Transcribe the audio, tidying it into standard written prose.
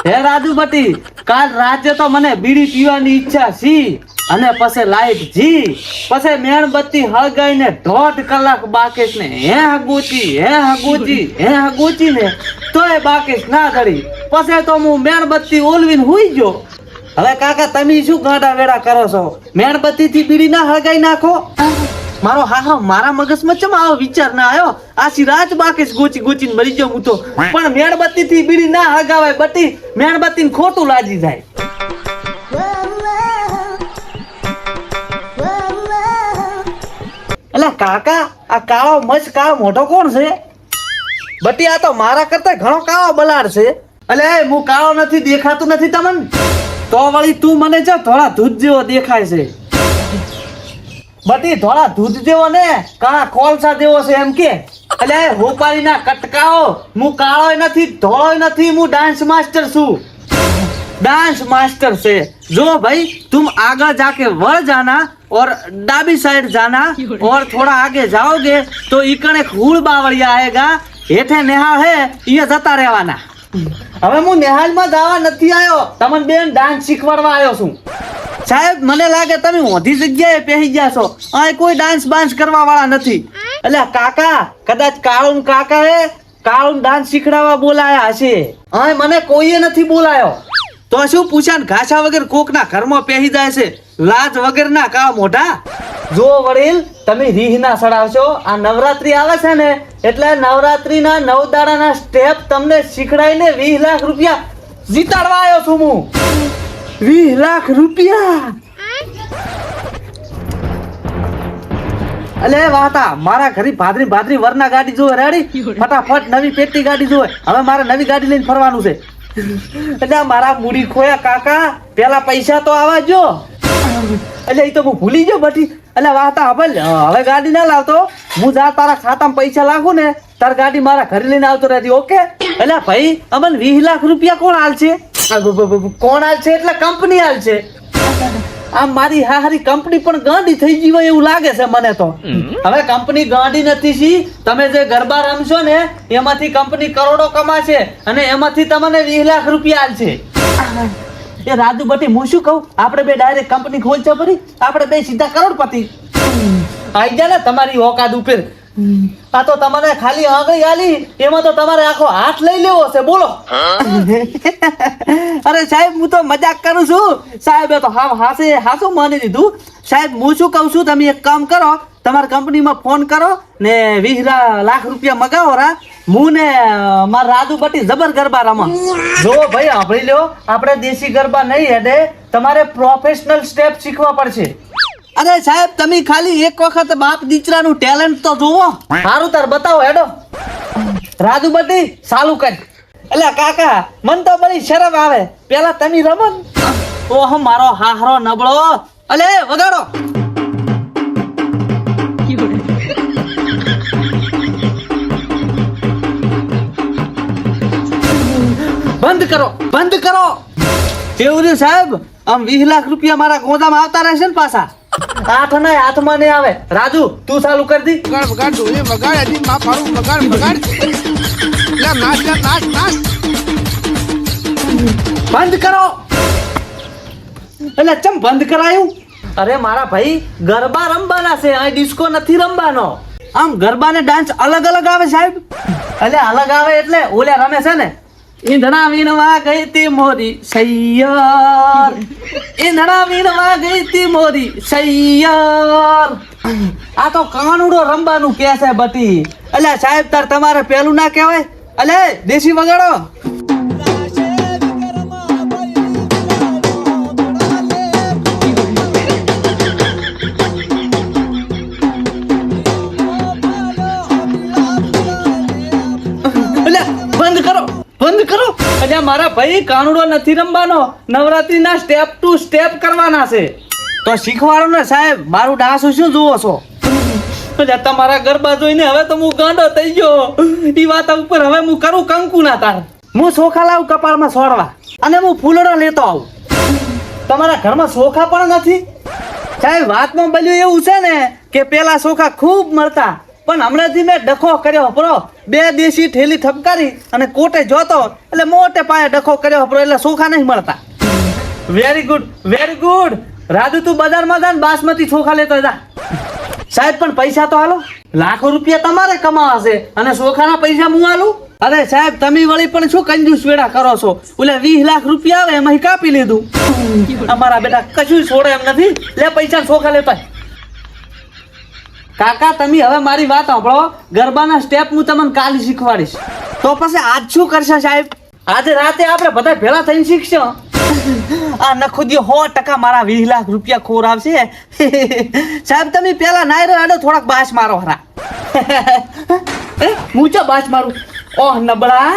હે રાજુ બટી, કાલ રાતે તો મને બીડી પીવાની ઈચ્છા છી અને પછી લાઈટ જી, પછી મેણબત્તી હળગાઈને 1.5 કલાક બાકેશ ને હે હગુચી ને તોય બાકેશ ના ધરી, પછી તો હું મેણબત્તી ઓલવીને હુઈ ગયો. હવે કાકા તમે શું ગાંડા વેડા કરો છો? મેણબત્તી થી બીડી ના હળગાઈ નાખો. મારો હાહરો મારા મગજમાં ચમ આવો વિચાર ના આવ્યો? આછી રાત બાકેશ ગોચીને મરી ગયો હું તો. પણ મેણબત્તી થી બીડી ના હળગાવાય બટી, મેણબત્તી ને ખોટું લાગી જાય. એટલે કાકા આ કાળો મસ્ત કાળો મોટો કોણ છે? બટી આ તો મારા કરતા ઘણો કાળો બલાડ છે. એટલે હું કાળો નથી દેખાતું નથી તમને? તો વળી તું મને જો થોડા દૂધ જેવો દેખાય છે. બટી થોડા દૂધ જેવો ને કાળા કોલસા જેવો છે એમ કે? એટલે હોપારી ના કટકાઓ, હું કાળો નથી ધોળો નથી, હું ડાન્સ માસ્ટર છું. डांस मास्टर से जो भाई तुम आगे जाके वह जाना और डाबी साइड जाना और थोड़ा आगे जाओगे तो इकन एक हुड़ बावड़िया आएगा, हेठे नेहाल है ये जता રહેવાના. હવે હું નેહાલમાં જવા નથી આવ્યો, તમને બેન ડાન્સ શીખવાડવા આવ્યો છું. સાહેબ મને લાગે તમે ઓધી જગ્યાએ બેસી ગયા છો, અહીં કોઈ ડાન્સ બાન્સ કરવા વાળા નથી. એટલે કાકા કદાચ કાળું કાકાએ કાળું ડાન્સ શીખડાવવા બોલાયા હશે, અહીં મને કોઈએ નથી બોલાયો. તો શું પૂછાન ઘાસા વગર કોકના ઘરમાં પહેરી જાય છે, લાજ વગરના કાળા મોઢા. જો વડીલ તમે રીહ ના સડાવશો, આ નવરાત્રી આવે છે ને એટલે નવરાત્રીના 9 દાડાના સ્ટેપ તમને શીખડાઈને 20 લાખ રૂપિયા જીતાડવા આવ્યો છું હું. 20 લાખ રૂપિયા! અલે વાતા મારા ઘરે ભાદરી વરના ગાડી જોવે રેડી, ફટાફટ નવી પેટી ગાડી જોવે. હવે મારે નવી ગાડી લઈને ફરવાનું છે. એટલે મારા મૂડી ખોયા કાકા, પેલા પૈસા તો આવા જો. એટલે એ તો હું ભૂલી ગયો બટી. એટલે વાતા હવે ગાડી ના લાવતો, હું જા તારા ખાતામાં પૈસા લાગુ ને તાર ગાડી મારા ઘરે લઈને આવતો રહેતી. ઓકે? એટલે ભાઈ અમને 20 લાખ રૂપિયા કોણ હાલશે? કોણ હાલશે એટલે કંપની હાલશે. આ મારી હારી કંપની પણ ગાંડી થઈ ગઈ હોય એવું લાગે છે મને તો. હવે કંપની ગાંડી નથી સી, તમે જે ગરબા રમશો ને એમાંથી કંપની કરોડો કમાશે અને એમાંથી તમને 20 લાખ રૂપિયા આલશે. એ રાજુ બટી હું શું કહું, આપણે બે ડાયરેક્ટ કંપની ખોલશે પડી, આપણે બે સીધા કરોડપતિ આઈ ગયા ને તમારી ઓકાદ ઉપર. આ તો તમારે ખાલી આંગળી આલી એમાં તો તમારે આખો હાથ લઈ લેવો છે. બોલો. અરે સાહેબ હું તો મજાક કરું છું. સાહેબ તો હાસો માની દીધું. સાહેબ હું શું કહું છું, તમે એક કામ કરો, તમારી કંપનીમાં ફોન કરો ને 20 લાખ રૂપિયા મગાવો રા. હું ને મારા રાજુ બટી જબર ગરબા રમા. જો ભાઈ સાંભળી લ્યો, આપણે દેશી ગરબા નહીં હેડે, તમારે પ્રોફેશનલ સ્ટેપ શીખવા પડશે. અરે સાહેબ તમે ખાલી એક વખત બાપ દીકરાનું ટેલેન્ટ તો જુઓ. સારું તાર બતાવો હેડો. રાજુ બટી ચાલુ કર. એટલે કાકા મન તો બધી શરમ આવે, પેલા તમે રમો. ઓહ મારો હાહરો નબળો. અલે વગાડો. બંધ કરો. કેવું છે સાહેબ? આમ 20 લાખ રૂપિયા મારા ગોદામાં આવતા રહેશે ને પાછા. હાથમાં નહીં આવે. રાજુ તું ચાલુ કરી દી. વગાડ ઢોલી વગાડ, હજી માં પાડું વગાડ. લે નાચ. બંધ કરો. એટલે ચમ બંધ કરાયું? અરે મારા ભાઈ ગરબા રમવાના છે, આ ડિસ્કો નથી રમવાનો. આમ ગરબા ને ડાન્સ અલગ આવે સાહેબ. એટલે અલગ આવે એટલે ઓલે રમે છે ને, ઈંધણા વીણવા ગઈ તી મોરી સૈયર, ઈંધણા વીણવા ગઈ તી મોરી સૈયર. આ તો કાનુડો રમવાનું કે છે બટી. એટલે સાહેબ તાર તમારે પેલું ના કહેવાય? એટલે દેશી વગાડો. બંધ કરો. એટલે મારા ભાઈ કાનુડો નથી રમવાનો, નવરાત્રીના સ્ટેપ ટુ સ્ટેપ કરવાના છે. તો શીખવાડો ને સાહેબ, મારું ડાન્સ શું જુઓ છો? એટલે તમારા ગરબા જોઈને હવે તો હું ગાંડો થઈ ગયો. ઈ વાત ઉપર હવે હું કરું કંકુ ના તાર. હું સોખા લાવું કપાળમાં સોડવા અને હું ફૂલડો લેતો આવું. તમારા ઘરમાં સોખા પણ નથી સાહેબ. વાતમાં બોલ્યું એવું છે ને કે પેલા સોખા ખૂબ મળતા, પણ હમણાંથી મેં ડખો કર્યો હપરો 2 દેશી ઠેલી ઠપકારી અને કોટે જોતો એટલે મોટે પાયે ડખો કર્યો હપરો એટલે ચોખા નહીં મળતા. Very good very good. Raju તું બજારમાં જા ને બાસમતી ચોખા લેતો જા. સાહેબ પણ પૈસા તો હાલો. લાખો રૂપિયા તમારે કમાવા છે અને ચોખાના પૈસા હું આલું? અરે સાહેબ તમે વળી પણ શું કંજૂસ વેડા કરો છો? ઓલા 20 લાખ રૂપિયા આવે એમાં કાપી લીધું. અમારા બેટા કશું છોડે એમ નથી. લે પૈસા ચોખા લેતા. કાકા તમે હવે મારી વાત સાંભળો. ગરબાના સ્ટેપ હું તમને કાલે શીખવાડીશ. તો પછી આજ શું કરશે સાહેબ? આજે રાતે આપણે બધા ભેળા થઈને શીખશો. આ નખુદીઓ 100% મારા 20 લાખ રૂપિયા ખોર આવશે. સાહેબ તમે પેલા નાયરો આડો થોડાક બાસ મારો હરા. હું ચો બાસ મારું? ઓહ નબળા.